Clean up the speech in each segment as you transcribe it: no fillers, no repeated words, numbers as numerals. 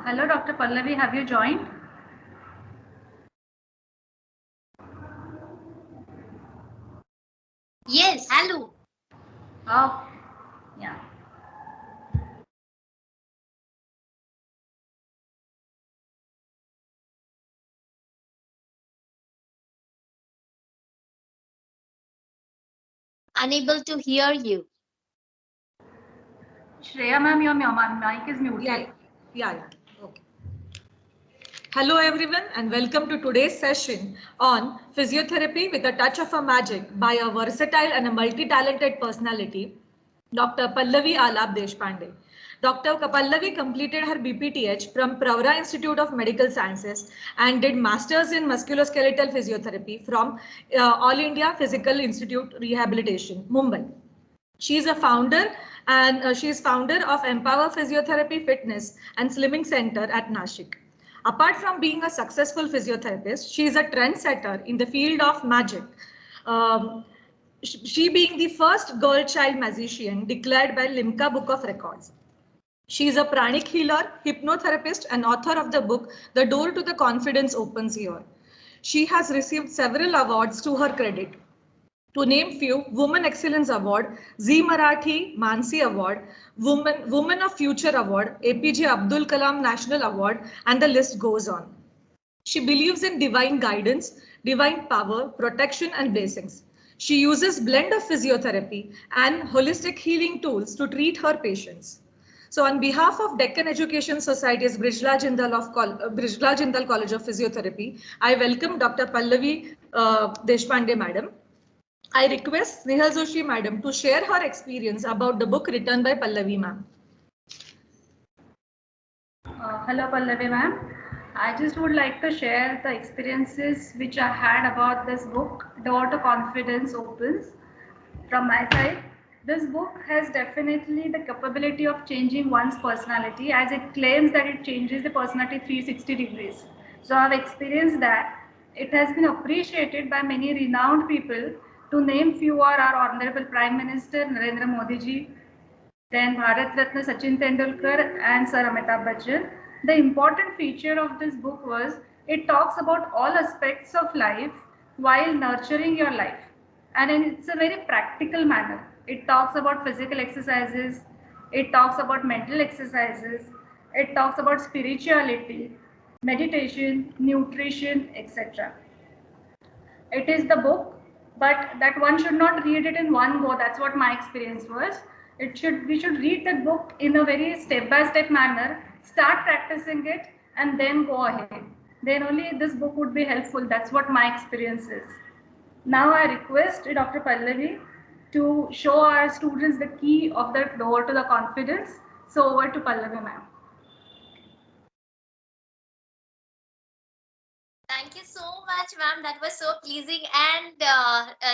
Hello, Dr. Pallavi, have you joined? Yes, hello. Oh, yeah. Unable to hear you. Shreya ma'am, your mic is muted. Yeah. Okay. Hello everyone and welcome to today's session on physiotherapy with a touch of a magic by a versatile and a multi-talented personality, Dr. Pallavi Alap Deshpande. Dr. Pallavi completed her BPTH from Pravra Institute of Medical Sciences and did Masters in Musculoskeletal Physiotherapy from All India Physical Institute Rehabilitation, Mumbai. She is a founder and she is founder of Empower Physiotherapy Fitness and Slimming Center at Nashik. Apart from being a successful physiotherapist, she is a trendsetter in the field of magic. Um, she being the first girl child magician declared by Limca Book of Records. She is a pranic healer, hypnotherapist, and author of the book The Door to the Confidence Opens Here. She has received several awards to her credit. To name few, Women Excellence Award, Zee Marathi Mansi Award, Woman of Future Award, APJ Abdul Kalam National Award, and the list goes on. She believes in divine guidance, divine power, protection, and blessings. She uses blend of physiotherapy and holistic healing tools to treat her patients. So on behalf of Deccan Education Society's Brijla Jindal College of Physiotherapy, I welcome Dr. Pallavi Deshpande Madam. I request Snehal Joshi Madam to share her experience about the book written by Pallavi ma'am. Hello, Pallavi ma'am. I just would like to share the experiences which I had about this book, Door to Confidence Opens. From my side, this book has definitely the capability of changing one's personality, as it claims that it changes the personality 360 degrees. So I've experienced that. It has been appreciated by many renowned people. To name few are our Honorable Prime Minister Narendra Modi ji, then Bharat Ratna Sachin Tendulkar and Sir Amitabh Bachchan. The important feature of this book was it talks about all aspects of life while nurturing your life. And it's a very practical manner. It talks about physical exercises, it talks about mental exercises, it talks about spirituality, meditation, nutrition, etc. It is the book, but that one should not read it in one go. That's what my experience was. We should read that book in a very step by step manner, start practicing it, and then go ahead. Then only this book would be helpful. That's what my experience is. Now I request Dr. Pallavi to show our students the key of the door to the confidence. So over to Pallavi ma'am. Thank you so much, ma'am. That was so pleasing. And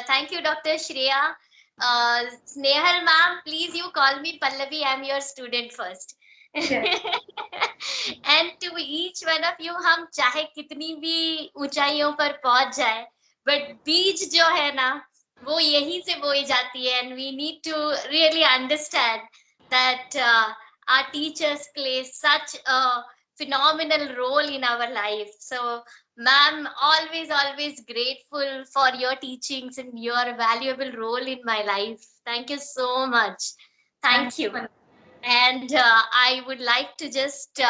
thank you, Dr. Shreya. Snehal, ma'am, please you call me Pallavi. I'm your student first. Yes. And to each one of you, हम चाहे कितनी भी ऊंचाइयों पर पहुंच जाए, but बीज जो है ना, वो यहीं से बोई जाती है. And we need to really understand that our teachers play such a phenomenal role in our life. So ma'am, always grateful for your teachings and your valuable role in my life. Thank you so much. Thank you. And I would like to just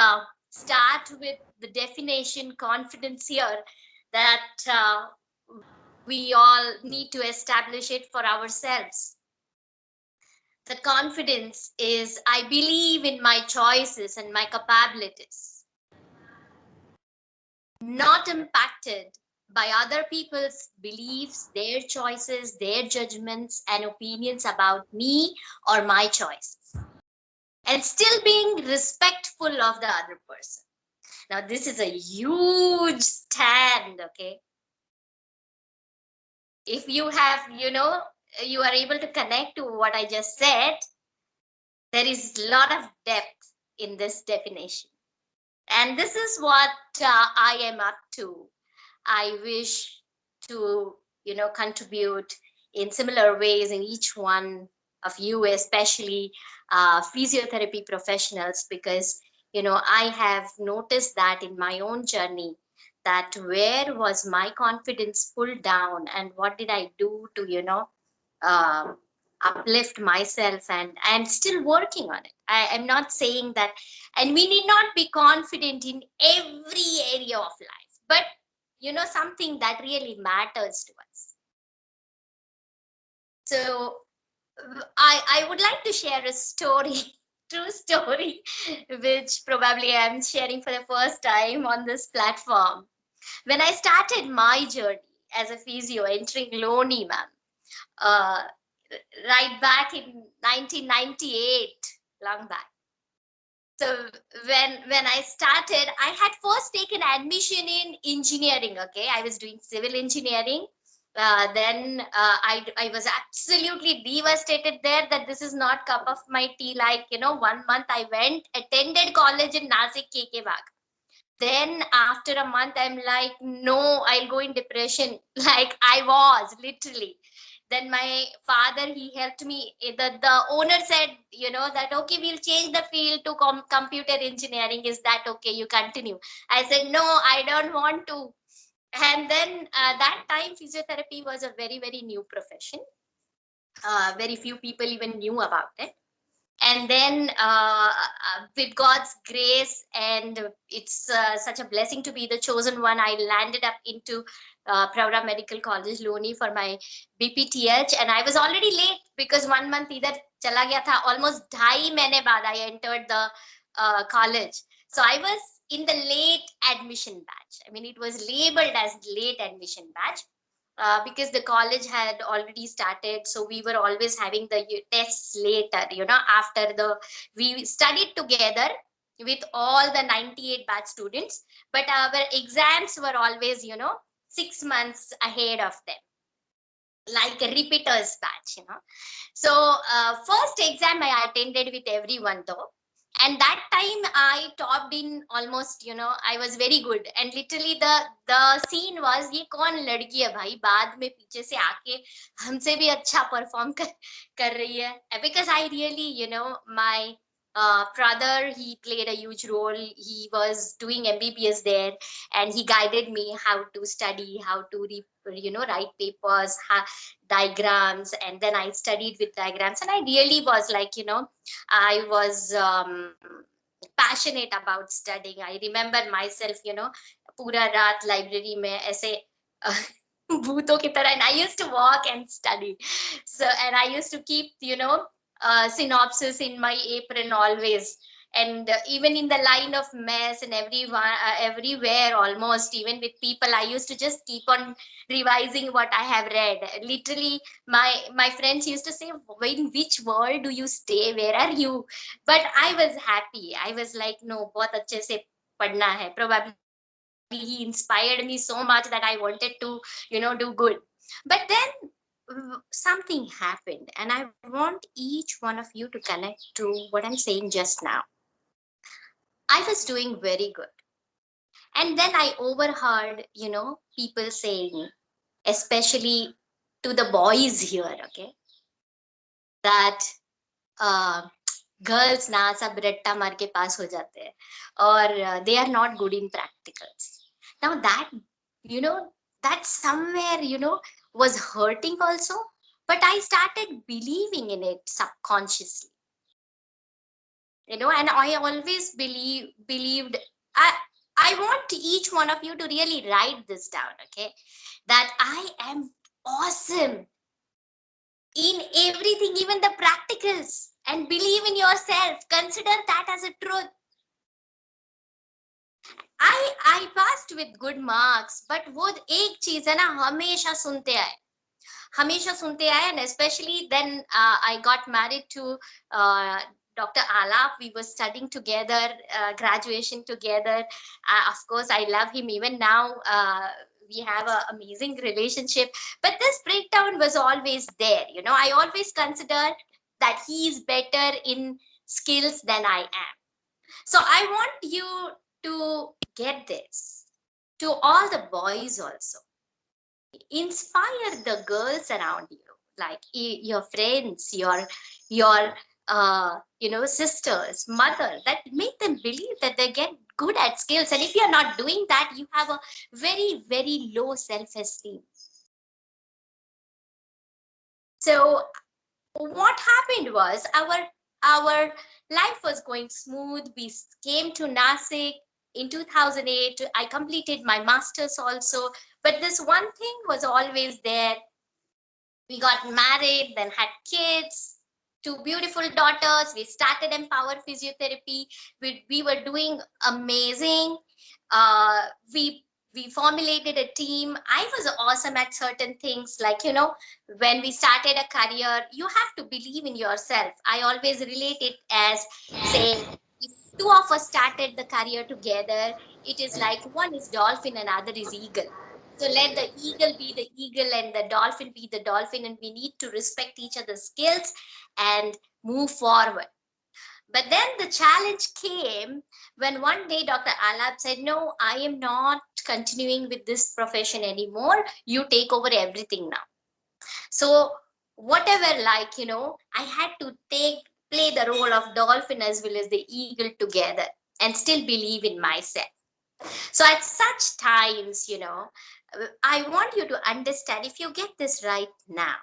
start with the definition confidence here, that we all need to establish it for ourselves. The confidence is I believe in my choices and my capabilities, not impacted by other people's beliefs, their choices, their judgments, and opinions about me or my choices, and still being respectful of the other person. Now, this is a huge stand, okay? If you have, you are able to connect to what I just said, there is a lot of depth in this definition. And this is what I am up to. I wish to, contribute in similar ways in each one of you, especially physiotherapy professionals, because I have noticed that in my own journey, that where was my confidence pulled down and what did I do to, uh, uplift myself, and I'm still working on it. I'm not saying that, and we need not be confident in every area of life, but something that really matters to us. So I would like to share a story, true story, which probably I'm sharing for the first time on this platform. When I started my journey as a physio, entering Loni, ma'am, uh, right back in 1998, long back. So when I started, I had first taken admission in engineering. Okay, I was doing civil engineering. Then I was absolutely devastated there that this is not cup of my tea. Like 1 month I went, attended college in Nasik KK Bagh. Then after a month I'm like, no, I'll go in depression. Like I was literally. Then my father, he helped me. The owner said, that okay, we'll change the field to computer engineering. Is that okay? You continue. I said no, I don't want to. And then that time physiotherapy was a very, very new profession. Very few people even knew about it. And then with God's grace, and it's such a blessing to be the chosen one, I landed up into Pravra Medical College, Loni, for my BPTH. And I was already late because 1 month either chala gaya tha. Almost 2.5 baad I entered the college. So I was in the late admission batch. I mean, it was labeled as late admission batch. Because the college had already started, so we were always having the tests later, after we studied together with all the 98 batch students, but our exams were always 6 months ahead of them, like a repeaters batch. So first exam I attended with everyone though, and that time I topped in almost, I was very good. And literally the scene was, ये कौन लड़की है भाई बाद में पीछे से आके हमसे भी अच्छा परफॉर्म कर रही है. Because I really, my brother, he played a huge role. He was doing MBBS there, and he guided me how to study, how to write papers, diagrams. And then I studied with diagrams, and I really was like, I was passionate about studying. I remember myself, पूरा रात library में ऐसे भूतों की तरह, and I used to walk and study. So, and I used to keep, synopsis in my apron always. And even in the line of mess and everywhere, almost, even with people, I used to just keep on revising what I have read. Literally, my friends used to say, in which world do you stay? Where are you? But I was happy. I was like, no, बहुत अच्छे से पढ़ना है. Probably he inspired me so much that I wanted to, do good. But then something happened, and I want each one of you to connect to what I'm saying just now. I was doing very good. And then I overheard, people saying, especially to the boys here, okay, that girls na sab ratta mar ke pass ho jate hain, or they are not good in practicals. Now that, that somewhere, was hurting also, but I started believing in it subconsciously. And I always believed, I want each one of you to really write this down, okay, that I am awesome in everything, even the practicals, and believe in yourself. Consider that as a truth. I passed with good marks, but वो एक चीज है ना, हमेशा सुनते आए, and especially then I got married to Dr. Alap. We were studying together, graduation together. Of course, I love him even now. We have an amazing relationship, but this breakdown was always there. I always considered that he is better in skills than I am. So I want you to get this, to all the boys also. Inspire the girls around you, like your friends, your sisters, mother, that make them believe that they get good at skills. And if you're not doing that, you have a very, very low self-esteem. So what happened was our life was going smooth. We came to Nasik in 2008. I completed my master's also, but this one thing was always there. We got married, then had kids, two beautiful daughters. We started Empower Physiotherapy. We were doing amazing. We formulated a team. I was awesome at certain things, like, when we started a career, you have to believe in yourself. I always relate it as, say, if two of us started the career together, it is like one is dolphin and other is eagle. So let the eagle be the eagle and the dolphin be the dolphin, and we need to respect each other's skills and move forward. But then the challenge came when one day Dr. Alap said, "No, I am not continuing with this profession anymore. You take over everything now." So whatever, I had to play the role of dolphin as well as the eagle together and still believe in myself. So at such times, I want you to understand, if you get this right now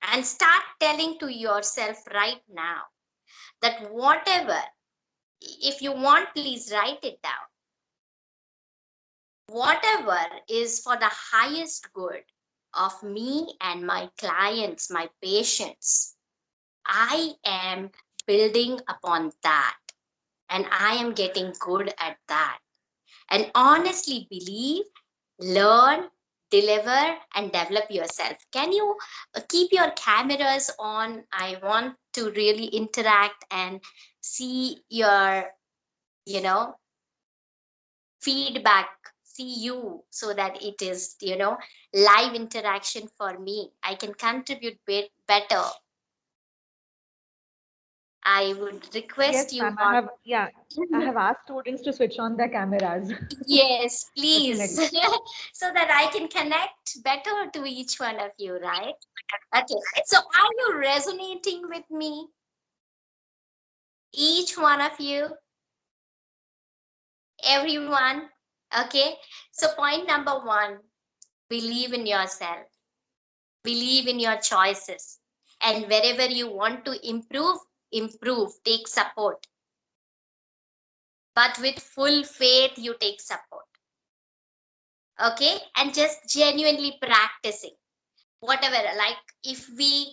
and start telling to yourself right now that whatever, if you want, please write it down. Whatever is for the highest good of me and my clients, my patients, I am building upon that, and I am getting good at that. And honestly believe, learn, deliver, and develop yourself. Can you keep your cameras on? I want to really interact and see your, feedback, see you, so that it is, live interaction for me. I can contribute better. I would request Yes, you ma'am. all. I have asked students to switch on their cameras. Yes, please, Definitely. so that I can connect better to each one of you, right? Okay, so are you resonating with me? Each one of you, everyone. Okay, so point number one, believe in yourself, believe in your choices, and wherever you want to improve, take support. But with full faith, you take support. Okay, and just genuinely practicing. Whatever, like if we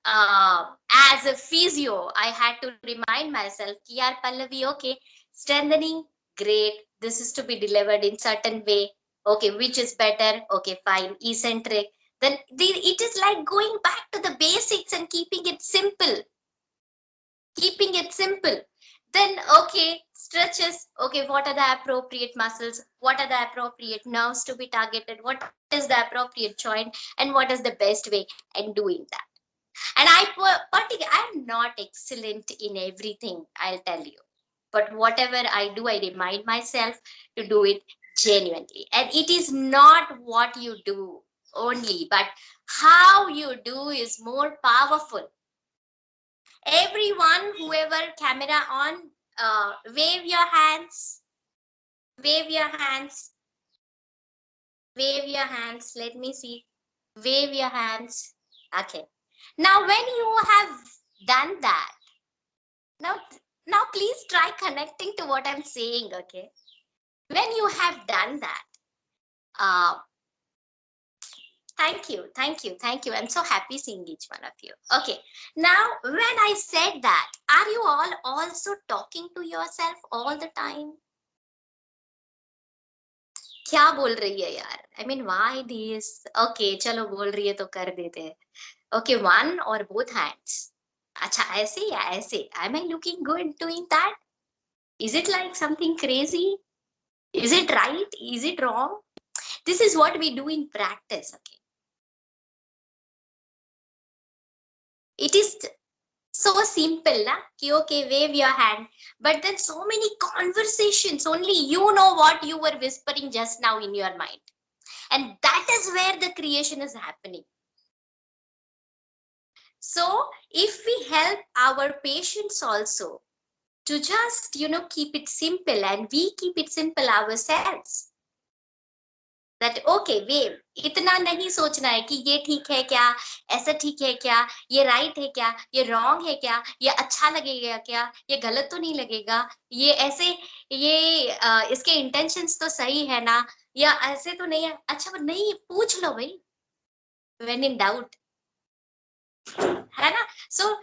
as a physio, I had to remind myself, Yaar Pallavi, okay, strengthening, great, this is to be delivered in certain way. Okay, which is better? Okay, fine, eccentric. Then it is like going back to the basics and keeping it simple. Then, okay, stretches. Okay, what are the appropriate muscles? What are the appropriate nerves to be targeted? What is the appropriate joint? And what is the best way in doing that? And I'm not excellent in everything, I'll tell you. But whatever I do, I remind myself to do it genuinely. And it is not what you do only, but how you do is more powerful. Everyone, whoever camera on, wave your hands, wave your hands, wave your hands. Let me see. Wave your hands. Okay. Now, when you have done that, now, now please try connecting to what I'm saying. Okay. When you have done that, uh, thank you, thank you, thank you. I'm so happy seeing each one of you. Okay. Now, when I said that, are you all also talking to yourself all the time? क्या बोल रही है यार? I mean, why this? Okay, चलो बोल रही है तो कर देते हैं. Okay, one or both hands. अच्छा, ऐसे या ऐसे? Am I looking good doing that? Is it like something crazy? Is it right? Is it wrong? This is what we do in practice. Okay. It is so simple, na? Ki, okay, wave your hand. But then so many conversations, only you know what you were whispering just now in your mind. And that is where the creation is happening. So if we help our patients also to just keep it simple, and we keep it simple ourselves, that okay वे इतना नहीं सोचना है कि ये ठीक है क्या, ऐसा ठीक है क्या, ये राइट है क्या, ये रॉन्ग है क्या, ये अच्छा लगेगा क्या, ये गलत तो नहीं लगेगा, ये ऐसे, ये इसके इंटेंशंस तो सही है ना, या ऐसे तो नहीं है, अच्छा नहीं, पूछ लो भाई, when in doubt, है ना. So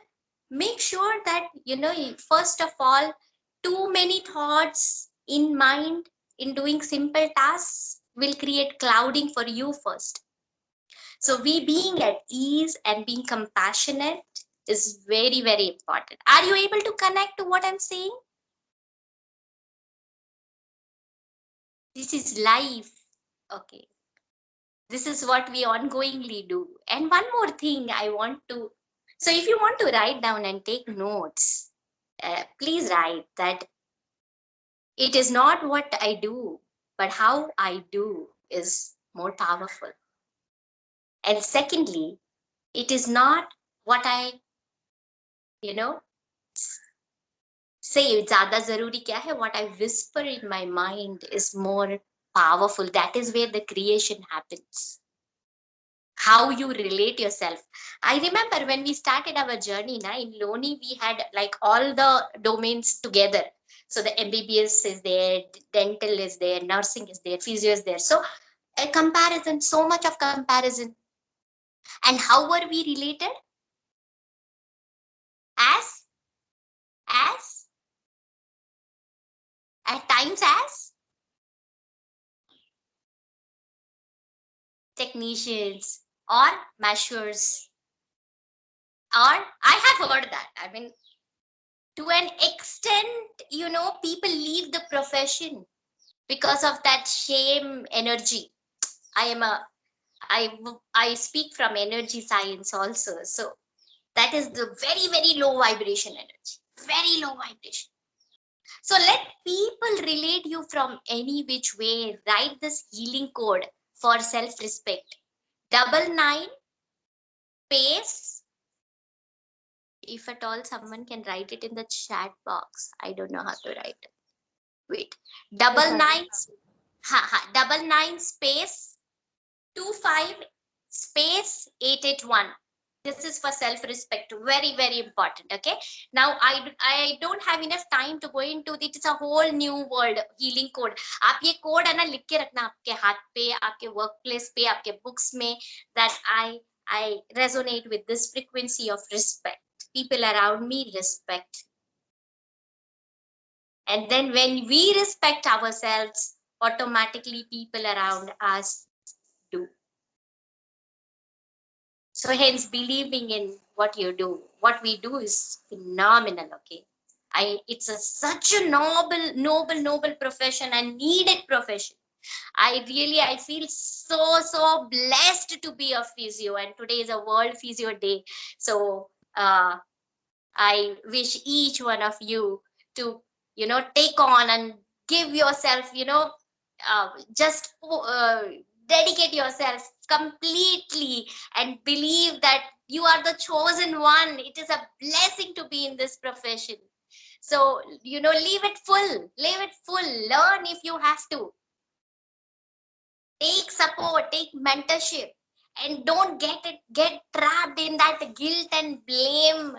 make sure that first of all, too many thoughts in mind in doing simple tasks will create clouding for you first. So we being at ease and being compassionate is very, very important. Are you able to connect to what I'm saying? This is life. Okay, this is what we ongoingly do. And one more thing I want to, so if you want to write down and take notes, please write that it is not what I do, but how I do is more powerful. And secondly, it is not what I, say ज़्यादा ज़रूरी क्या है, what I whisper in my mind is more powerful. That is where the creation happens. How you relate yourself. I remember when we started our journey in Loni, we had like all the domains together. So the MBBS is there, dental is there, nursing is there, physio is there. So a comparison, so much of comparison. And how were we related? As at times as technicians or measures. Or I have heard that. I mean, to an extent, people leave the profession because of that shame energy. I speak from energy science also. So that is the very, very low vibration energy, very low vibration. So let people relate you from any which way. Write this healing code for self-respect. 99 space. If at all someone can write it in the chat box. I don't know how to write it. Wait. 99 space 25 space 881. This is for self-respect. Very, very important. Okay. Now I don't have enough time to go into it. It's a whole new world. Healing code. आप ये code है ना लिख के रखना आपके हाथ पे, आपके workplace पे, आपके books में, that I resonate with this frequency of respect. People around me respect. And then when we respect ourselves, automatically people around us do. So hence believing in what you do, what we do is phenomenal. Okay. It's such a noble profession and needed profession. I feel so blessed to be a physio, and today is a World Physio Day. So I wish each one of you to, take on and give yourself, just dedicate yourself completely and believe that you are the chosen one. It is a blessing to be in this profession. So, leave it full, learn if you have to. Take support, take mentorship, and don't get trapped in that guilt and blame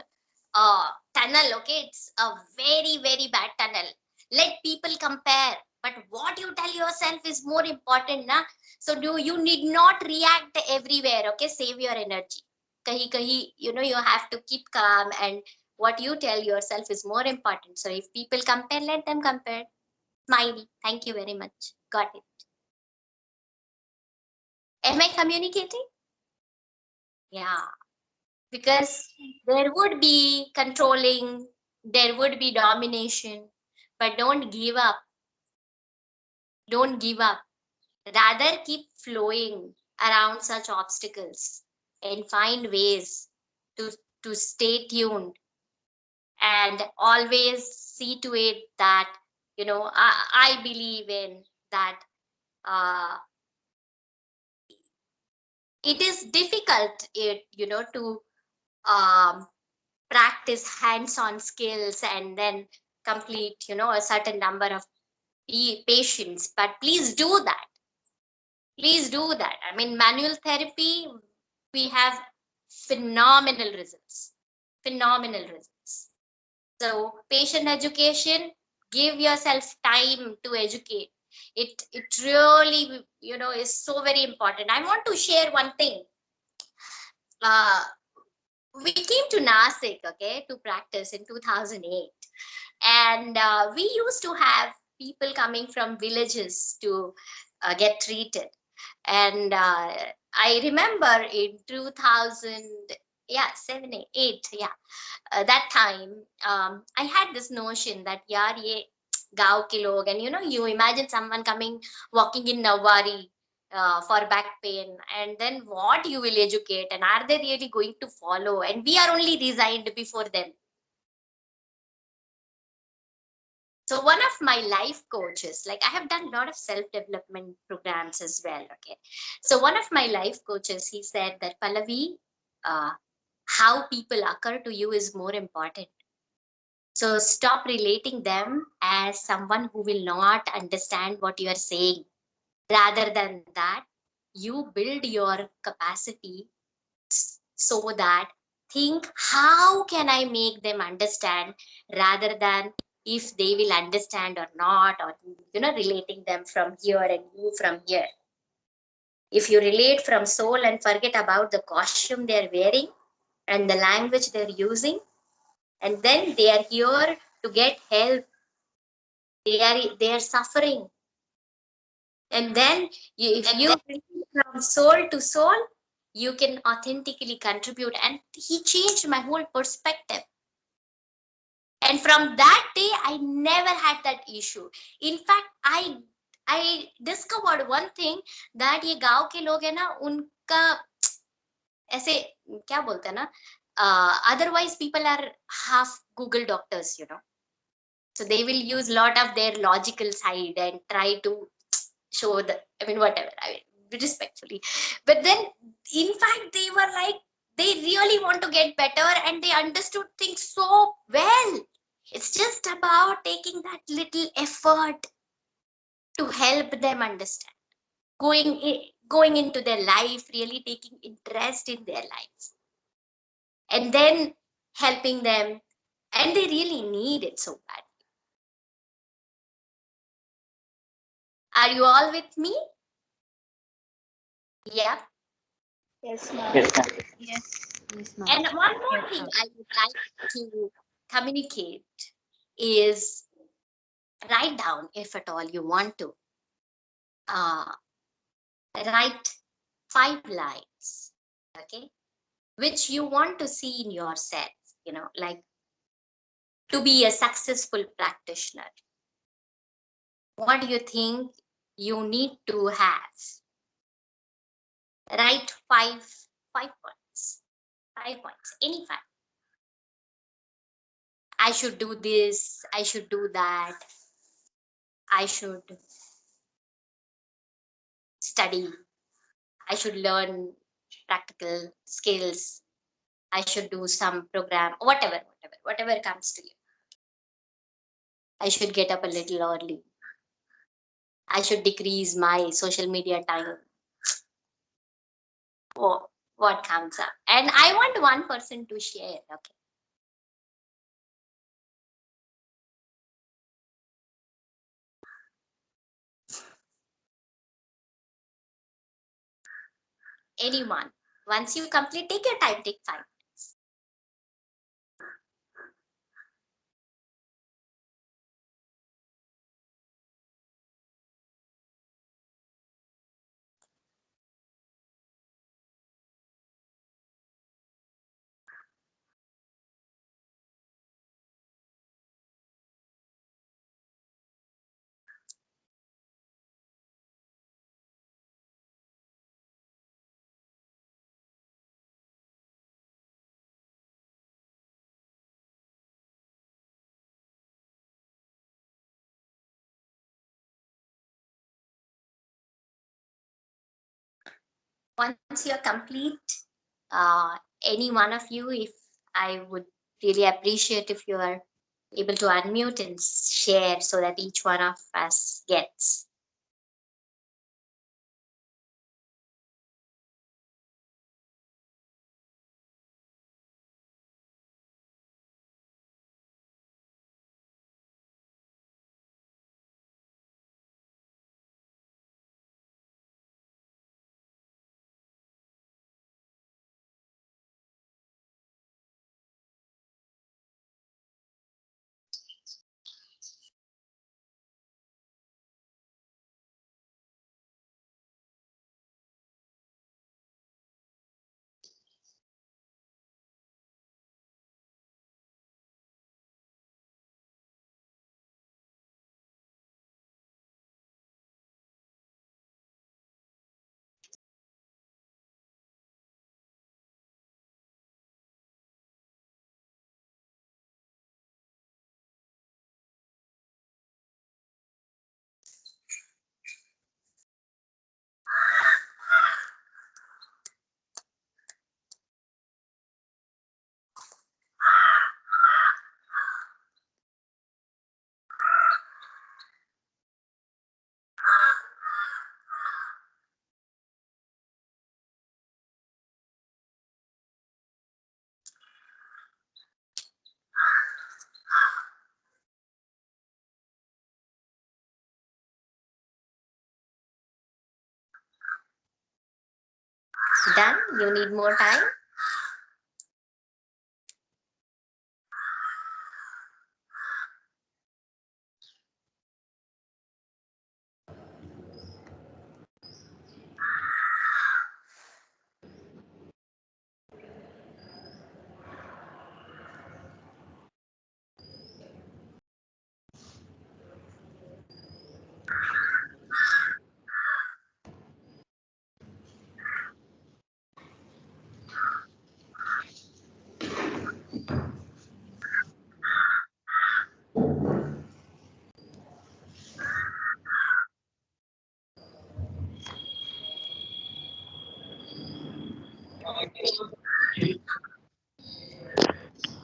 tunnel. Okay, it's a very, very bad tunnel. Let people compare, but what you tell yourself is more important, na? So you need not react everywhere. Okay, save your energy. Kahi, you have to keep calm, and what you tell yourself is more important. So if people compare, let them compare. Smiley. Thank you very much. Got it. Am I communicating? Yeah. Because there would be controlling, there would be domination, but don't give up. Don't give up. Rather, keep flowing around such obstacles and find ways to stay tuned, and always see to it that, I believe in that. It is difficult, to practice hands-on skills and then complete, a certain number of patients. But please do that. Please do that. I mean, manual therapy, we have phenomenal results. Phenomenal results. So patient education, give yourself time to educate. It really, is so very important. I want to share one thing. We came to Nasik, okay, to practice in 2008. And we used to have people coming from villages to get treated. And I remember in 2000, yeah, 7, 8, yeah, that time, I had this notion that, yaar, ye gaon ke log, and you imagine someone coming, walking in Nawari for back pain, and then what you will educate, and are they really going to follow? And we are only resigned before them. So one of my life coaches, like I have done a lot of self-development programs as well. Okay. So one of my life coaches, he said that, Pallavi, how people occur to you is more important. So stop relating them as someone who will not understand what you are saying. Rather than that, you build your capacity so that think, how can I make them understand, rather than if they will understand or not, or relating them from here and you from here. If you relate from soul and forget about the costume they're wearing and the language they're using, and then they are here to get help, they are suffering, and then if you relate from soul to soul, you can authentically contribute. And he changed my whole perspective. And from that day, I never had that issue. In fact, I discovered one thing, that ये गांव के लोग है ना, उनका ऐसे क्या बोलते हैं ना, otherwise people are half Google doctors, so they will use a lot of their logical side and try to show the, I mean, whatever, I mean, respectfully. But then, in fact, they were like, they really want to get better, and they understood things so well. It's just about taking that little effort to help them understand, going into their life, really taking interest in their lives, and then helping them, and they really need it so bad. Are you all with me? Yeah. Yes, ma'am. Yes, ma'am. Yes, ma'am. And one more thing I would like to communicate is, write down, if at all you want to, write 5 lines, okay, which you want to see in yourself, like to be a successful practitioner. What do you think you need to have? Write 5 points, 5 points, any 5. I should do this, I should do that, I should study, I should learn practical skills, I should do some program, whatever comes to you. I should get up a little early, I should decrease my social media time. Oh, what comes up? And I want one person to share, okay? Anyone. Once you complete, take your time, take 5 minutes. Once you're complete, any one of you, if I would really appreciate if you are able to unmute and share so that each one of us gets. Done? You need more time?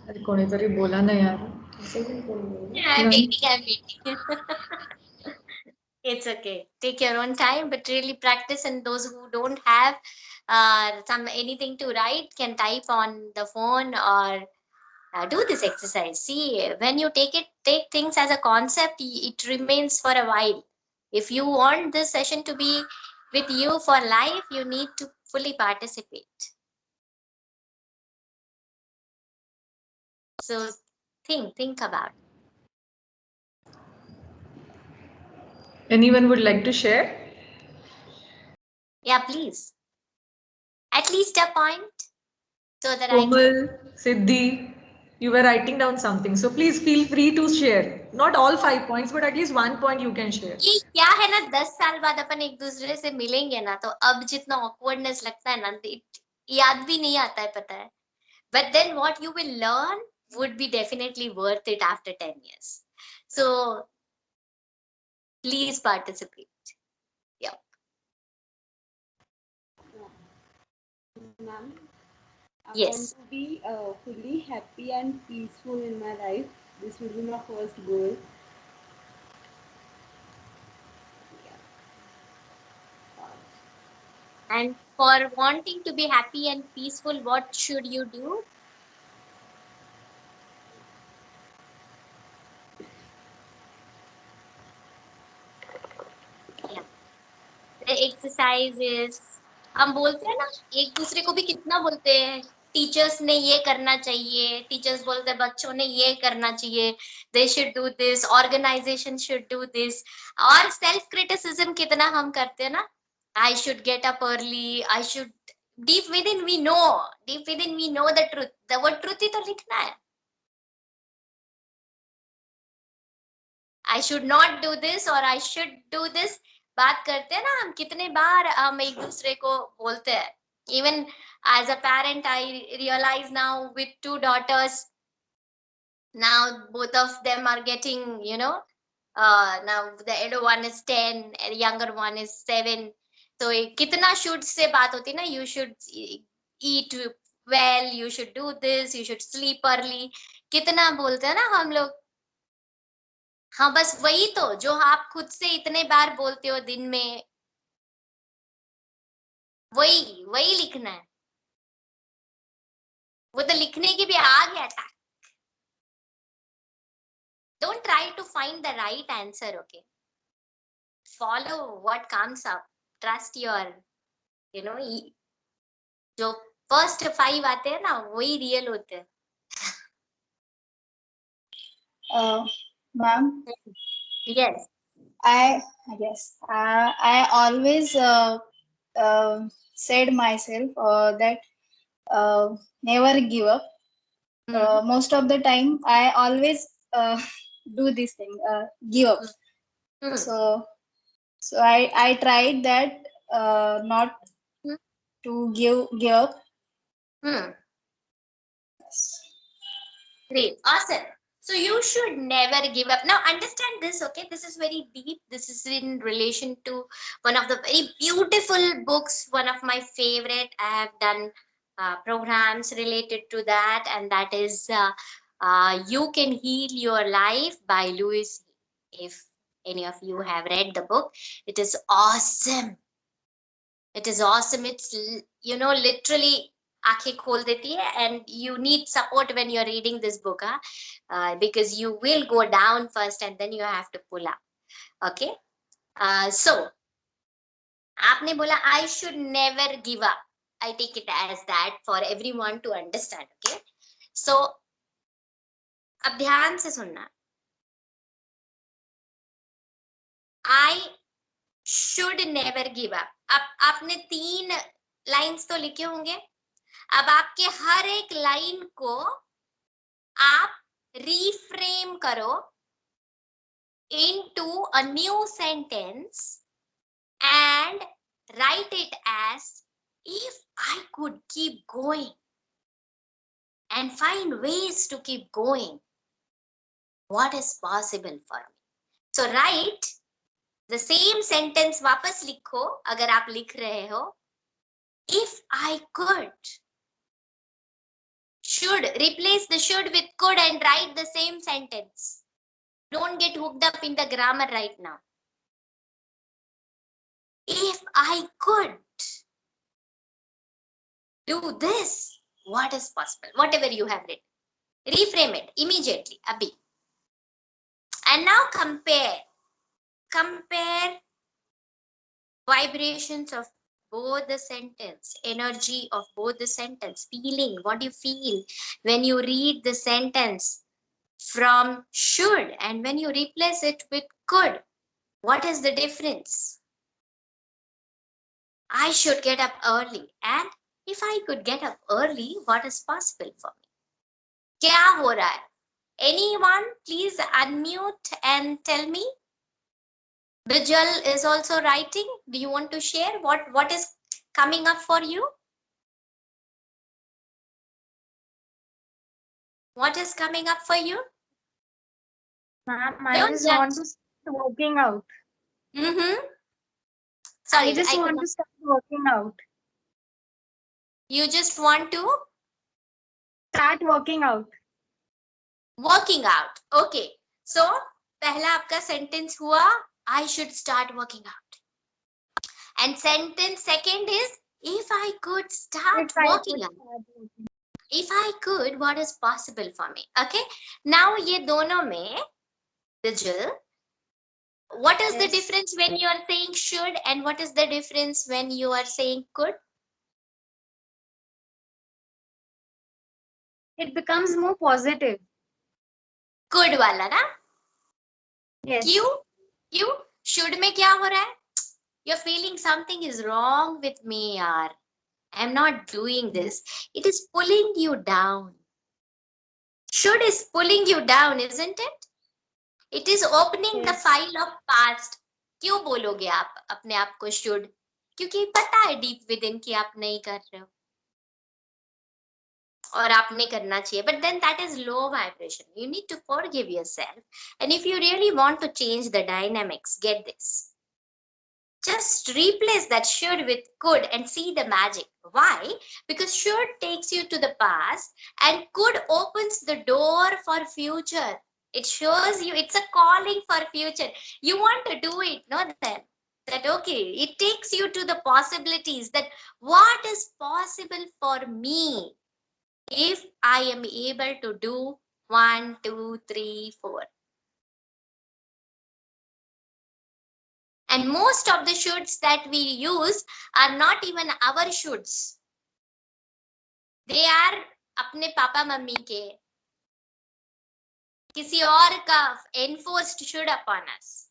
अरे कोणीतरी बोला ना यार. I'm waiting. It's okay. Take your own time, but really practice. And those who don't have anything to write can type on the phone or do this exercise. See, when you take things as a concept, it remains for a while. If you want this session to be with you for life, you need to fully participate. So think about it. Anyone would like to share? Yeah, please. At least a point so that I can. Komal, Siddhi, you were writing down something. So please feel free to share. Not all 5 points, but at least 1 point you can share. ये क्या है ना 10 साल बाद अपन एक दूसरे से मिलेंगे ना तो अब जितना awkwardness लगता है ना याद भी नहीं आता है पता है but then what you will learn would be definitely worth it after 10 years so please participate. Yeah. Ma'am, I Yes. want to be fully happy and peaceful in my life. This will be my first goal. And for wanting to be happy and peaceful, what should you do? Yeah. The exercises हम बोलते हैं ना एक दूसरे को भी कितना बोलते हैं टीचर्स ने ये करना चाहिए टीचर्स बोलते हैं बच्चों ने ये करना चाहिए they should do this organization should do this और सेल्फ क्रिटिसिज्म कितना हम करते हैं ना I should get up early I should deep within we know the truth the word truth ही तो लिखना है I should not do this or I should do this बात करते हैं ना हम कितने बार हम एक दूसरे को बोलते हैं even as a parent I realize now with 2 daughters now both of them are getting now the elder one is 10 and younger one is 7 so कितना should से बात होती है ना you should eat well, you should do this, you should sleep early. कितना बोलते हैं ना हम लोग. हाँ, बस वही तो जो आप खुद से इतने बार बोलते हो दिन में, वही वही लिखना है. वो तो लिखने की भी आ गया था. Don't try to find the right answer, okay? Follow what comes up. Trust your, जो first 5 आते हैं ना, वही real होते हैं. Ma'am, Yes. I always said myself that never give up. Most of the time, I always do this thing, give up. So I tried that not to give up. Great, awesome. So you should never give up. Now understand this, okay? This is very deep. This is in relation to one of the very beautiful books, one of my favorite. I have done programs related to that, and that is You Can Heal Your Life by Louise Hay. If any of you have read the book, it is awesome. It is awesome. It's, literally आंखें खोल देती है, and you need support when you're reading this book, because you will go down first and then you have to pull up. Okay, so आपने बोला I should never give up. I take it as that for everyone to understand. Okay, so अब ध्यान से सुनना. I should never give up. अब आपने 3 lines तो लिखे होंगे. अब आपके हर एक लाइन को आप reframe करो into a new sentence and write it as, if I could keep going and find ways to keep going, what is possible for me? So write the same sentence. वापस लिखो अगर आप लिख रहे हो. If I could. Should, replace the should with could and write the same sentence. Don't get hooked up in the grammar right now. If I could do this, what is possible? Whatever you have written, reframe it immediately, abhi. And now compare vibrations of both the sentence, energy of both the sentence, feeling, what you feel when you read the sentence from should and when you replace it with could. What is the difference? I should get up early, and if I could get up early, what is possible for me? क्या हो रहा है? Anyone please unmute and tell me. Bijal is also writing. Do you want to share what is coming up for you? What is coming up for you? Ma'am, I just want to start working out. Sorry, I just want to start working out. You just want to Start working out. working out. Okay. So, पहला आपका sentence हुआ, I should start working out. And sentence second is, if I could start working out. If I could, what is possible for me? Okay. Now ये दोनों में, Bijal, what is the difference when you are saying should and what is the difference when you are saying could? It becomes more positive. Could वाला ना? Yes. क्यों? Should में क्या हो रहा है? You're feeling something is wrong with me, yaar. I'm not doing this. It is pulling you down. Should is pulling you down, isn't it? It is opening the file of past. क्यों बोलोगे आप अपने आप को should? क्योंकि पता है deep within कि आप नहीं कर रहे हो और आपने करना चाहिए. But then that is low vibration. You need to forgive yourself. And if you really want to change the dynamics, get this. Just replace that should with could and see the magic. Why? Because should takes you to the past and could opens the door for future. It shows you it's a calling for future. You want to do it, no? Then that okay, it takes you to the possibilities that what is possible for me if I am able to do 1, 2, 3, 4. And most of the shoulds that we use are not even our shoulds. They are अपने papa mummy के, किसी और का enforced should upon us.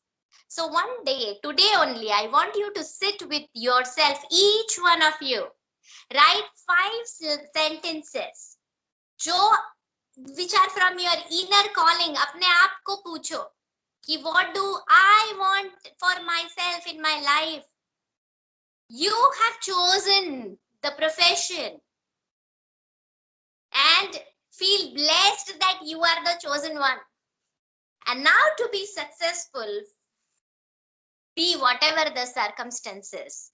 So one day, today only, I want you to sit with yourself, each one of you. Write 5 sentences which are from your inner calling. अपने आप को पूछो कि what do I want for myself in my life? You have chosen the profession and feel blessed that you are the chosen one. And now to be successful, be whatever the circumstances,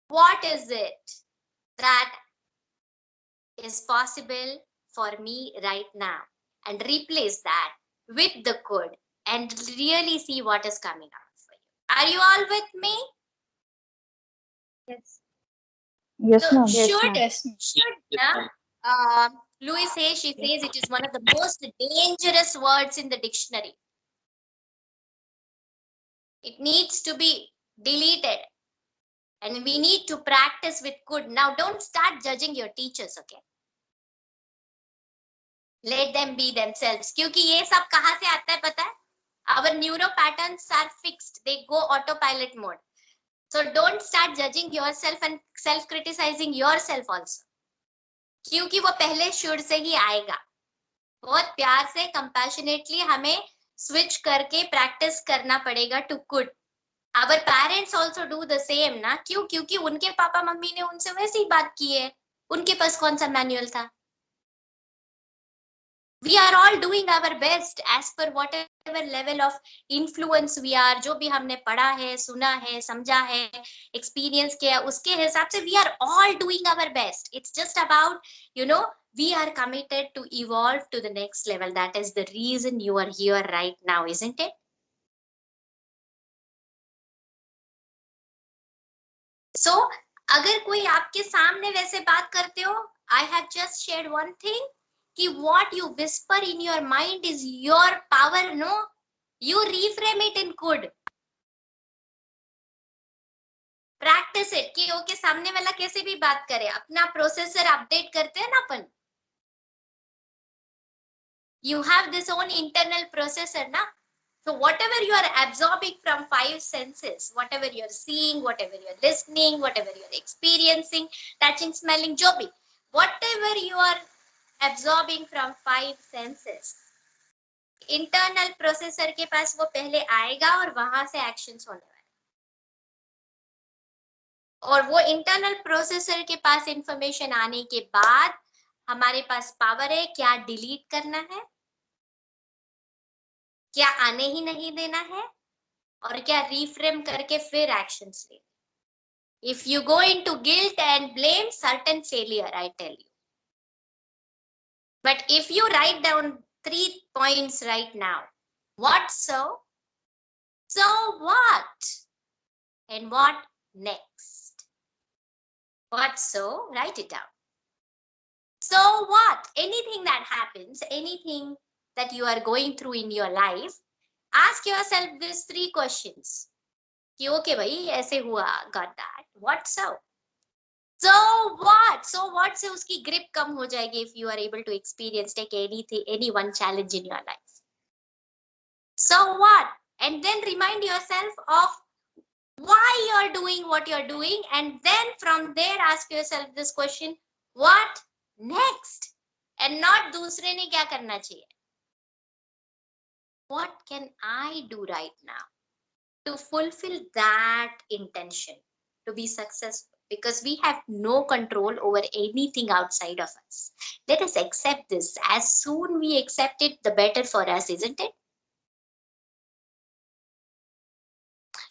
what is it that is possible for me right now? And replace that with the could and really see what is coming up for you. Are you all with me? Yes. Yes, So ma'am. should Louis says, she says it is one of the most dangerous words in the dictionary. It needs to be deleted. And we need to practice with could. Now don't start judging your teachers, okay? Let them be themselves. क्योंकि ये सब कहाँ से आता है पता है? Our neuro patterns are fixed. They go autopilot mode. So don't start judging yourself and self-criticizing yourself also. क्योंकि वो पहले should से ही आएगा. बहुत प्यार से compassionately हमें switch करके practice करना पड़ेगा to could. Our parents also do the same ना. क्यों? क्योंकि उनके पापा मम्मी ने उनसे वैसी ही बात की है. उनके पास कौन सा मैनुअल था? We are all doing our best as per whatever level of influence we are. जो भी हमने पढ़ा है, सुना है, समझा है, experience किया, उसके हिसाब से we are all doing our best. It's just about, we are committed to evolve to the next level. That is the reason you are here right now, isn't it? So, अगर कोई आपके सामने वैसे बात करते हो, I have just shared one thing. कि what you whisper in your mind is your power, no? You reframe it in could. Practice it. कि ओके सामने वाला कैसे भी बात करे, अपना प्रोसेसर अपडेट करते हैं ना अपन. You have this own internal processor ना. So whatever you are absorbing from 5 senses, whatever you are seeing, whatever you are listening, whatever you are experiencing, touching, smelling, जो भी, whatever you are absorbing from 5 senses, internal processor के पास वो पहले आएगा और वहां से एक्शंस होने वाले. और वो इंटरनल प्रोसेसर के पास इंफॉर्मेशन आने के बाद हमारे पास पावर है क्या डिलीट करना है, क्या आने ही नहीं देना है, और क्या रिफ्रेम करके फिर एक्शंस ले. If you go into guilt and blame, certain failure, I tell you. But if you write down 3 points right now. What so? So what? And what next? What so? Write it down. So what? Anything that happens, anything that you are going through in your life, ask yourself these 3 questions. कि okay भाई ऐसे हुआ, got that. What so? So what? So what से उसकी grip कम हो जाएगी if you are able to experience, take any one challenge in your life. So what? And then remind yourself of why you are doing what you are doing, and then from there ask yourself this question, what next? And not दूसरे ने क्या करना चाहिए. What can I do right now to fulfill that intention, to be successful? Because we have no control over anything outside of us. Let us accept this. As soon we accept it, the better for us, isn't it?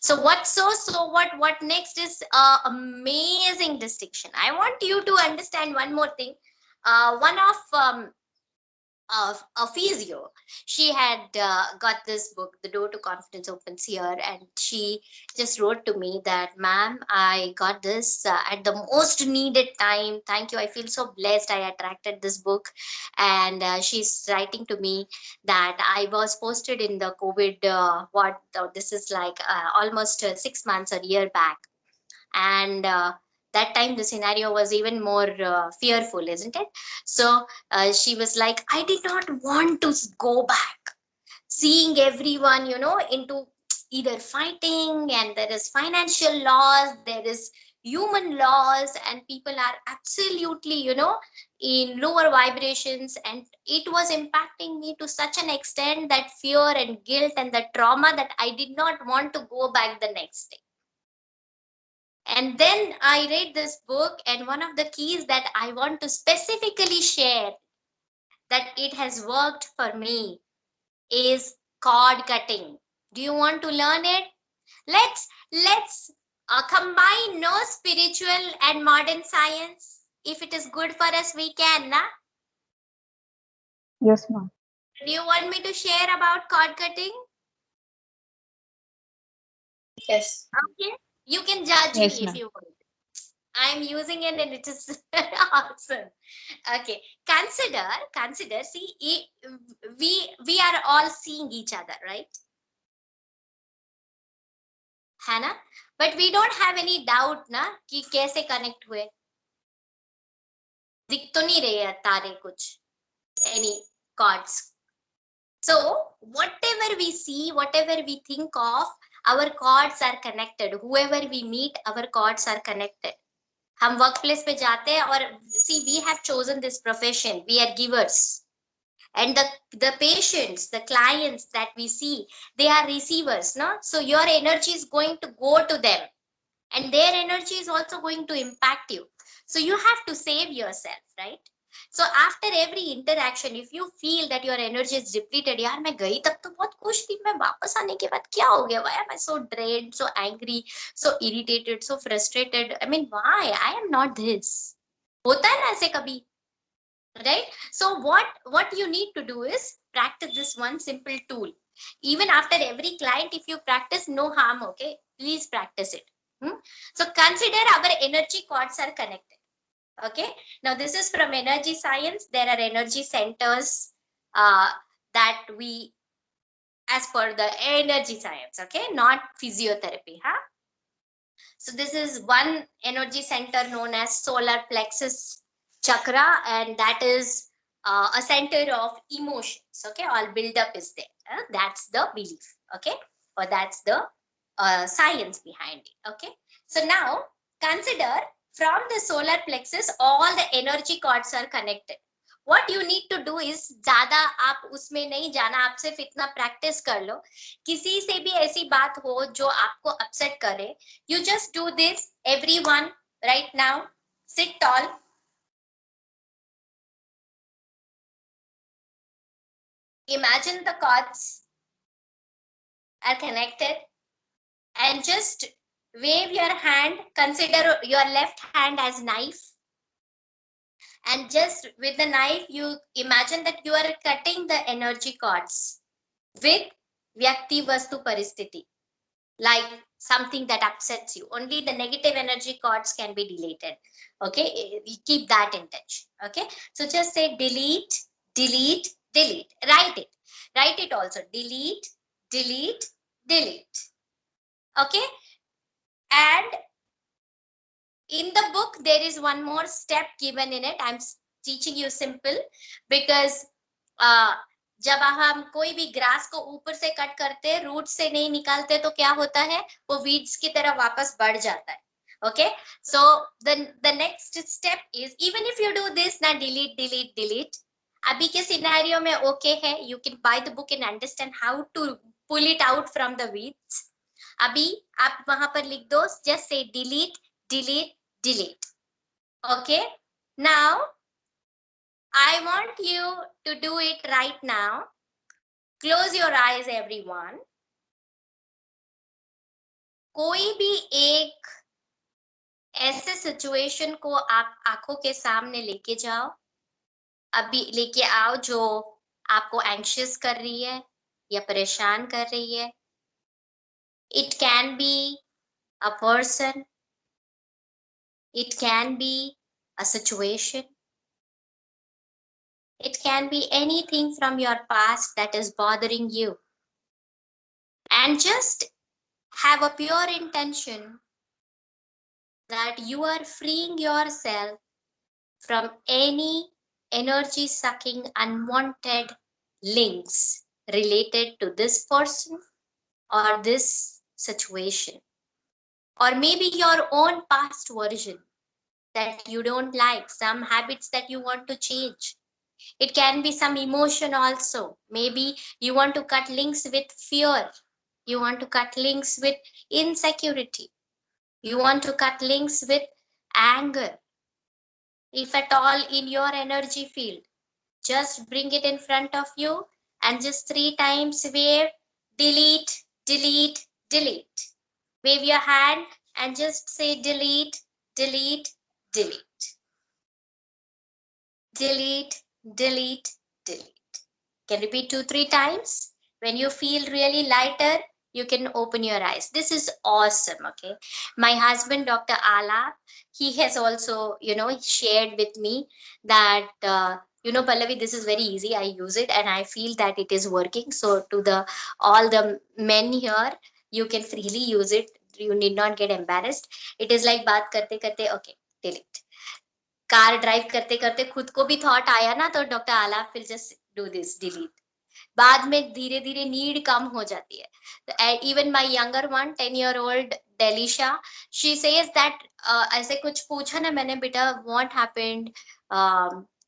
So what next is amazing distinction. I want you to understand one more thing. One of a physio, she had got this book, The Door to Confidence Opens Here, and she just wrote to me that, ma'am, I got this at the most needed time. Thank you, I feel so blessed I attracted this book. And she's writing to me that I was posted in the COVID this is like almost 6 months or a year back. And that time the scenario was even more fearful, isn't it? So she was like, I did not want to go back, seeing everyone, into either fighting, and there is financial loss, there is human loss, and people are absolutely, in lower vibrations, and it was impacting me to such an extent that fear and guilt and the trauma that I did not want to go back the next day. And then I read this book, and one of the keys that I want to specifically share that it has worked for me is cord cutting. Do you want to learn it? Let's combine no spiritual and modern science. If it is good for us, we can, na? Yes, ma'am. Do you want me to share about cord cutting? Yes. Okay. You can judge Yes, me if ma'am. you want. I'm using it and it is awesome. Okay, consider. See, we are all seeing each other, right, Hannah? But we don't have any doubt ना कि कैसे connect हुए. दिख तो नहीं रहे हैं तारे कुछ, any chords. So whatever we see, whatever we think of, our chords are connected. Whoever we meet, our chords are connected. हम वर्क प्लेस पे जाते हैं और see, we have chosen this profession, we are givers, and the patients, the clients that we see, they are receivers, no? So your energy is going to go to them, and their energy is also going to impact you. So you have to save yourself, right? So after every interaction, if you feel that your energy is depleted, यार मैं गई तब तो बहुत खुश थी, मैं वापस आने के बाद क्या हो गया? Why am I so drained, so angry, so irritated, so frustrated? I mean, why? I am not this. होता है ना ऐसे कभी, right? So what you need to do is practice this one simple tool. Even after every client, if you practice, no harm, okay? Please practice it. So consider our energy cords are connected. Okay, now this is from energy science. There are energy centers that we, as per the energy science, okay, not physiotherapy, huh? So this is one energy center known as solar plexus chakra, and that is a center of emotions. Okay, all build up is there. That's the belief. Okay, or that's the science behind it. Okay, so now consider, from the solar plexus all the energy cords are connected. What you need to do is, ज्यादा आप उसमें नहीं जाना, आप सिर्फ इतना practice कर लो. किसी से भी ऐसी बात हो जो आपको अपसेट करे, you just do this. Everyone right now, sit tall. Imagine the cords are connected, and just wave your hand. Consider your left hand as knife, and just with the knife you imagine that you are cutting the energy cords with vyakti vastu paristhiti, like something that upsets you. Only the negative energy cords can be deleted. Okay, we keep that in touch. Okay, so just say delete, delete, delete. Write it also. Delete, delete, delete. Okay, and in the book there is one more step given in it. I'm teaching you simple because जब हम कोई भी grass को ऊपर से cut करते, root से नहीं निकालते, तो क्या होता है, वो वीड्स की तरह वापस बढ़ जाता है. Okay, so the next step is, even if you do this ना, delete, delete, delete. अभी के सिनेरियो में okay है, you can buy the book and understand how to pull it out from the weeds. अभी आप वहां पर लिख दो, just say delete, delete, delete. Okay, now I want you to do it right now. Close your eyes, everyone. कोई भी एक ऐसे सिचुएशन को आप आंखों के सामने लेके जाओ, अभी लेके आओ, जो आपको एंग्शियस कर रही है या परेशान कर रही है. It can be a person, it can be a situation, it can be anything from your past that is bothering you, and just have a pure intention that you are freeing yourself from any energy sucking unwanted links related to this person or this situation, or maybe your own past version that you don't like, some habits that you want to change. It can be some emotion also. Maybe you want to cut links with fear. You want to cut links with insecurity. You want to cut links with anger. If at all in your energy field, just bring it in front of you and just 3 times wave, delete, delete, delete. Wave your hand and just say delete, delete, delete. Delete, delete, delete. Can repeat 2-3 times. When you feel really lighter, you can open your eyes. This is awesome. Okay, my husband Dr. Alap, he has also shared with me that Pallavi, this is very easy. I use it and I feel that it is working. So to the all the men here, you can freely use it. You need not get embarrassed. It is like baat karte karte, okay, delete. Car drive करते करते खुद को भी thought आया ना, तो doctor Alaap will just do this, delete. बाद में धीरे धीरे नीड कम हो जाती है. Even my younger one 10-year-old Delisha, she says that ऐसे कुछ पूछा ना मैंने, बेटा what happened,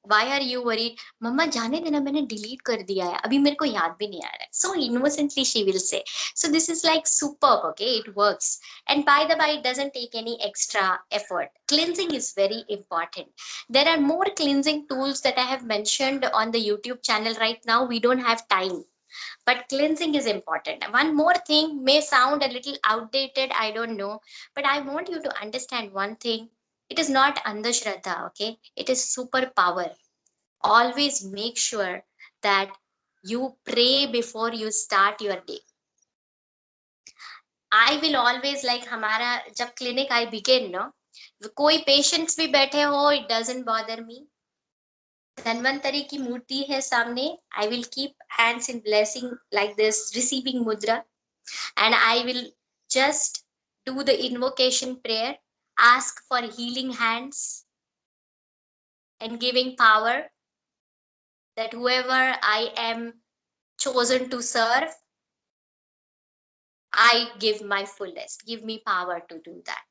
why are you worried, mama जाने देना मैंने डिलीट कर दिया है, अभी मेरे को याद भी नहीं आ रहा है. सो innocently she will say. So this is like superb. Okay, it works. And by the by, it doesn't take any extra effort. Cleansing is very important. There are more cleansing tools that I have mentioned on the YouTube channel. Right now we don't have time, but cleansing is important. One more thing may sound a little outdated, I don't know, but I want you to understand one thing. It is not andhashraddha, okay? It is superpower. Always make sure that you pray before you start your day. I will always, like, हमारा जब clinic I begin, no, कोई patients भी बैठे हो, it doesn't bother me. Dhanvantari की मूर्ति है सामने, I will keep hands in blessing like this, receiving mudra, and I will just do the invocation prayer, ask for healing hands and giving power, that whoever I am chosen to serve, I give my fullest, give me power to do that.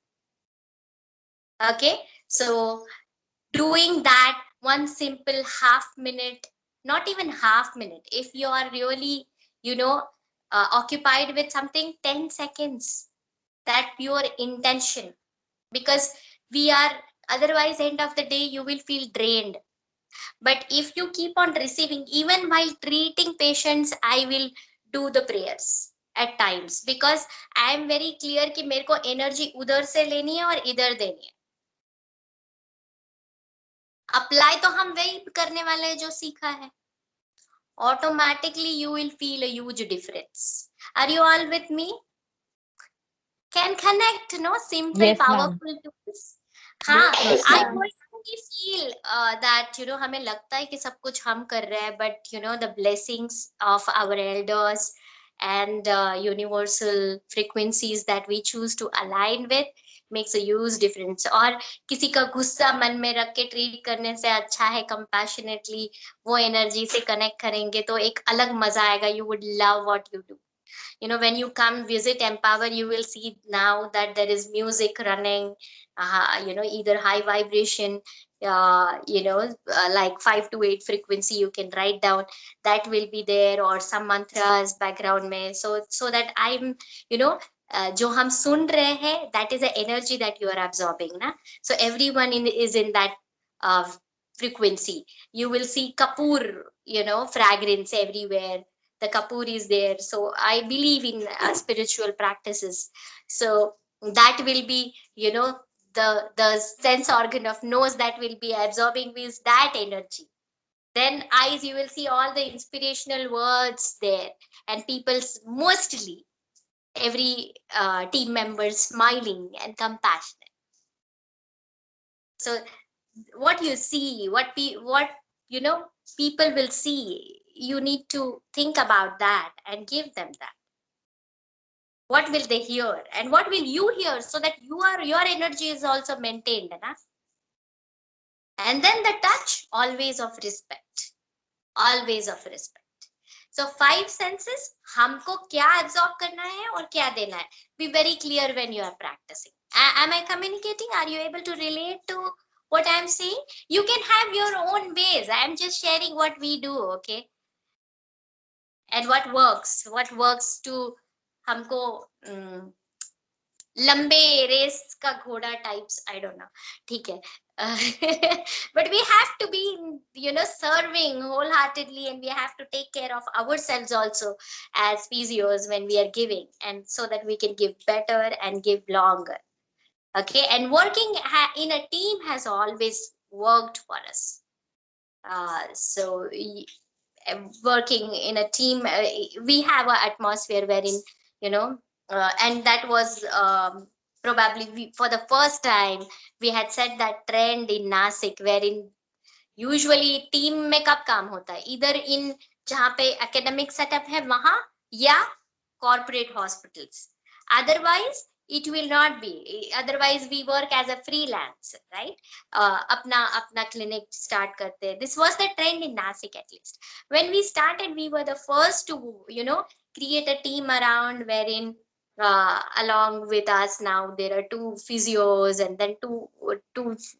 Okay, so doing that one simple half minute, not even half minute, if you are really occupied with something, 10 seconds, that pure intention, because we are, otherwise end of the day you will feel drained. But if you keep on receiving, even while treating patients, I will do the prayers at times, because I am very clear कि मेरे को energy उधर से लेनी है और इधर देनी है. अप्लाई तो हम वही करने वाले हैं जो सीखा है. Automatically you will feel a huge difference. Are you all with me? Can connect, no? Simple, Yes, powerful tools. हाँ, Yes, I ma'am. personally feel that हमें लगता है कि सब कुछ हम कर रहे हैं, but the blessings of our elders and universal frequencies that we choose to align with makes a huge difference. और किसी का गुस्सा मन में रख के ट्रीट करने से अच्छा है compassionately वो एनर्जी से कनेक्ट करेंगे तो एक अलग मजा आएगा. You would love what you do. When you come visit Empower, you will see now that there is music running, either high vibration, like 5 to 8 frequency you can write down, that will be there, or some mantras background mein, so that I'm जो हम सुन रहे हैं, that is the energy that you are absorbing, na? So everyone is in that frequency. You will see kapoor fragrance everywhere. the Kapoor is there. So I believe in spiritual practices. So that will be, the sense organ of nose that will be absorbing is that energy. Then eyes, you will see all the inspirational words there, and people's mostly every team member smiling and compassionate. So what you see, what people will see, you need to think about that and give them that. What will they hear and what will you hear, so that your energy is also maintained, na? And then the touch, always of respect, always of respect. So 5 senses, हमको क्या absorb करना है और क्या देना है. Be very clear when you are practicing. Am I communicating? Are you able to relate to what I am saying? You can have your own ways. I am just sharing what we do, okay? And what works to हमको लंबे race का घोड़ा types, I don't know, ठीक है. But we have to be, serving wholeheartedly, and we have to take care of ourselves also as physios when we are giving, and so that we can give better and give longer. Okay, and working in a team has always worked for us. So working in a team, we have an atmosphere wherein, and that was probably for the first time we had set that trend in Nasik, wherein usually team में कब काम होता है, either in जहाँ पे academic setup है वहाँ, या corporate hospitals. Otherwise it will not be. Otherwise we work as a freelance, right? अपना clinic start करते. This was the trend in Nasik, at least. When we started, we were the first to, create a team around, wherein along with us now there are 2 physios and then two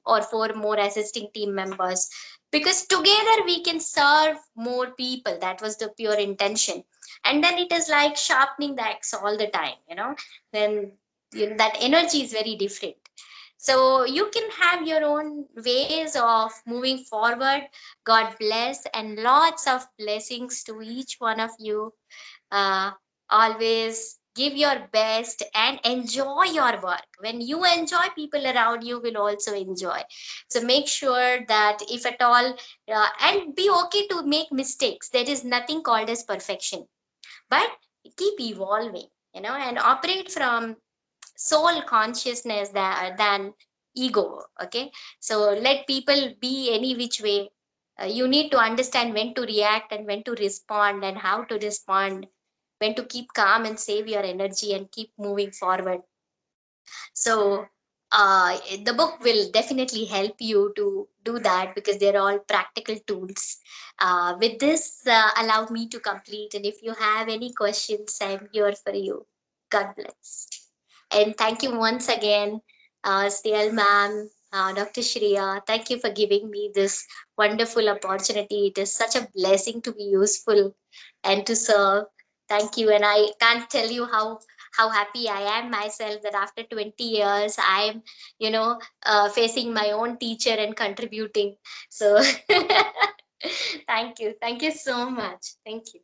or 4 more assisting team members, because together we can serve more people. That was the pure intention. And then it is like sharpening the axe all the time, then that energy is very different. So you can have your own ways of moving forward. God bless, and lots of blessings to each one of you. Always give your best and enjoy your work. When you enjoy, people around you will also enjoy. So make sure that if at all, and be okay to make mistakes. There is nothing called as perfection, but keep evolving, and operate from soul consciousness than ego. Okay, so let people be any which way. You need to understand when to react and when to respond, and how to respond, when to keep calm and save your energy and keep moving forward. So the book will definitely help you to do that, because they're all practical tools. With this, allow me to complete, and if you have any questions, I'm here for you. God bless. And thank you once again, Snehal ma'am, Dr. Shreya. Thank you for giving me this wonderful opportunity. It is such a blessing to be useful and to serve. Thank you. And I can't tell you how happy I am myself that after 20 years, I am, facing my own teacher and contributing. So thank you. Thank you so much. Thank you.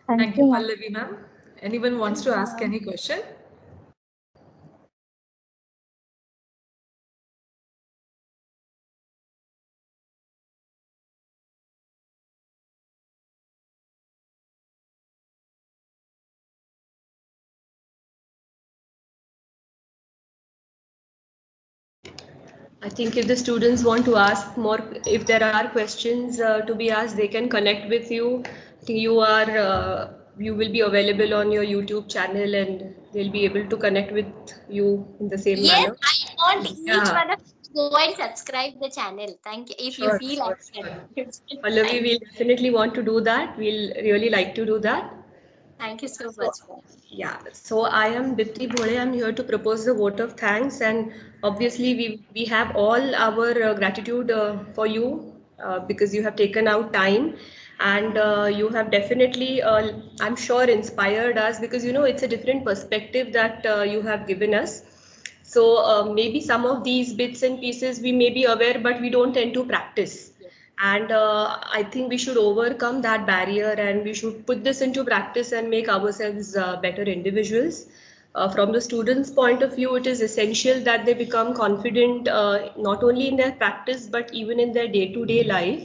Thank you, Pallavi ma'am. Anyone wants to ask any question? I think if the students want to ask more, if there are questions to be asked, they can connect with you. You will be available on your YouTube channel, and they'll be able to connect with you in the same manner. Yes, I want each one of you to go and subscribe the channel. Thank you. If you feel like it. Pallavi, we'll definitely want to do that. We'll really like to do that. Thank you so much. Yeah, so I am Dipti Bhole. I'm here to propose the vote of thanks, and obviously we have all our gratitude for you because you have taken out time, and you have definitely, I'm sure, inspired us, because it's a different perspective that you have given us. So maybe some of these bits and pieces we may be aware, but we don't tend to practice. And I think we should overcome that barrier and we should put this into practice and make ourselves better individuals. From the students' point of view, it is essential that they become confident not only in their practice but even in their day-to-day life.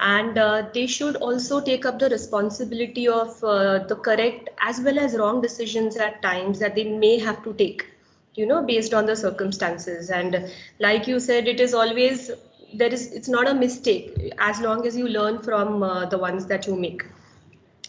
And they should also take up the responsibility of the correct as well as wrong decisions at times that they may have to take, you know, based on the circumstances. And like you said, it is always it's not a mistake as long as you learn from the ones that you make.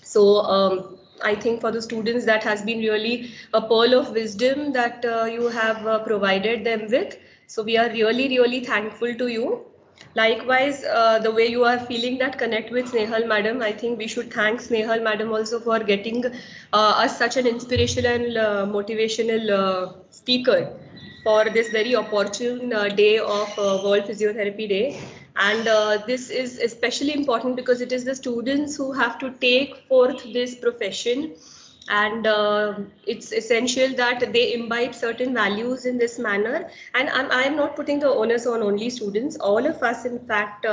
So I think for the students that has been really a pearl of wisdom that you have provided them with. So we are really thankful to you. Likewise, the way you are feeling that connect with Snehal madam, I think we should thank Snehal madam also for getting us such an inspirational, motivational speaker for this very opportune day of World Physiotherapy Day. And this is especially important because it is the students who have to take forth this profession. And it's essential that they imbibe certain values in this manner. And I'm not putting the onus on only students. All of us, in fact,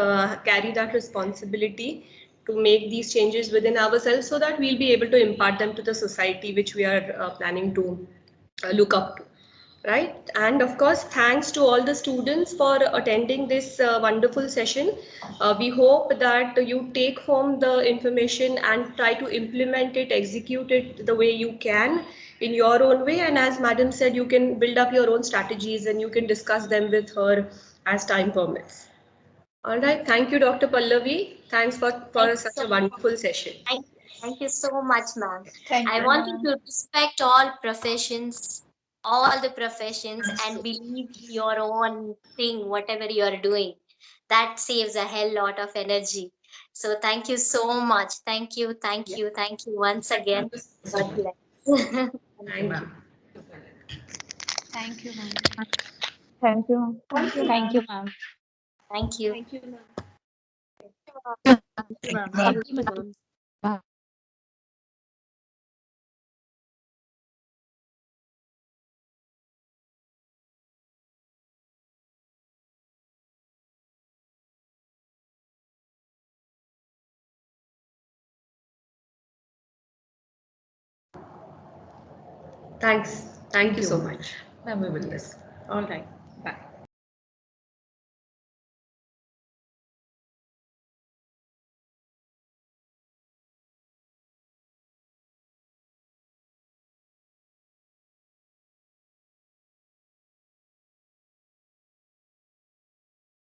carry that responsibility to make these changes within ourselves so that we'll be able to impart them to the society which we are planning to look up to. Right. And of course, thanks to all the students for attending this wonderful session. We hope that you take home the information and try to implement it, execute it the way you can in your own way. And as Madam said, you can build up your own strategies and you can discuss them with her as time permits. All right. Thank you, Dr. Pallavi. Thanks for such a wonderful session. Thank you so much, ma'am. Thank I you, want ma'am. you to respect all professions, all the professions, and believe in your own thing, whatever you are doing. That saves a hell lot of energy. So thank you so much. Thank you once again. God bless. Thank you. Thank you, ma'am. Thank you. Thank you, Thank you, ma'am. ma'am. Thank you. Thank you, ma'am. Thank you, ma'am. Thank you, ma'am. Thanks. Thank you so much. Ma'am, we will listen. All right.